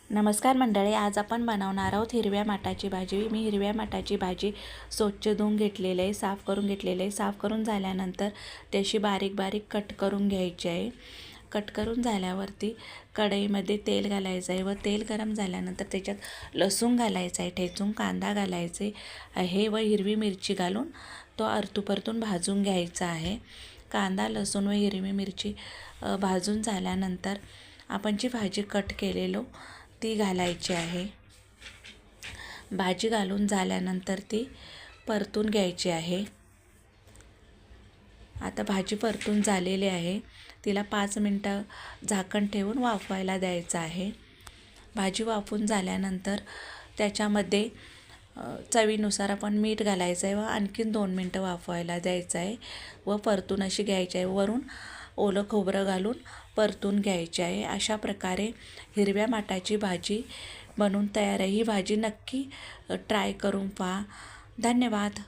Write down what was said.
नमस्कार मंडळी, आज आपण बनवणार आहोत हिरव्या मटाची भाजी. मी हिरव्या मटाची भाजी स्वच्छ धुवून घेतलेली आहे, साफ करून घेतलेली आहे. साफ करून झाल्यानंतर त्याची बारीक बारीक कट करून घ्यायची आहे. कट करून झाल्यावरती कढईमध्ये तेल घालायचं आहे व तेल गरम झाल्यानंतर त्याच्यात लसूण घालायचं आहे, ठेचून कांदा घालायचे आहे व हिरवी मिरची घालून तो परतून भाजून घ्यायचा आहे. कांदा, लसूण व हिरवी मिरची भाजून झाल्यानंतर आपण जी भाजी कट केलेलो ती घालायची आहे. भाजी घालून झाल्यानंतर ती परतून घ्यायची आहे. आता भाजी परतून झालेली आहे. तिला 5 मिनटं झाकण ठेवून वाफवायला द्यायचं आहे. भाजी वाफून झाल्यानंतर त्याच्यामध्ये चवीनुसार आपण मीठ घालायचं आहे व आणखीन 2 मिनटं वाफवायला द्यायचं आहे व परतून अशी घ्यायची आहे. वरून ओलं खोबरं घालून परतून घ्यायची आहे. अशा प्रकारे हिरव्या मटाची भाजी बनवून तयार आहे. ही भाजी नक्की ट्राय करून पहा. धन्यवाद.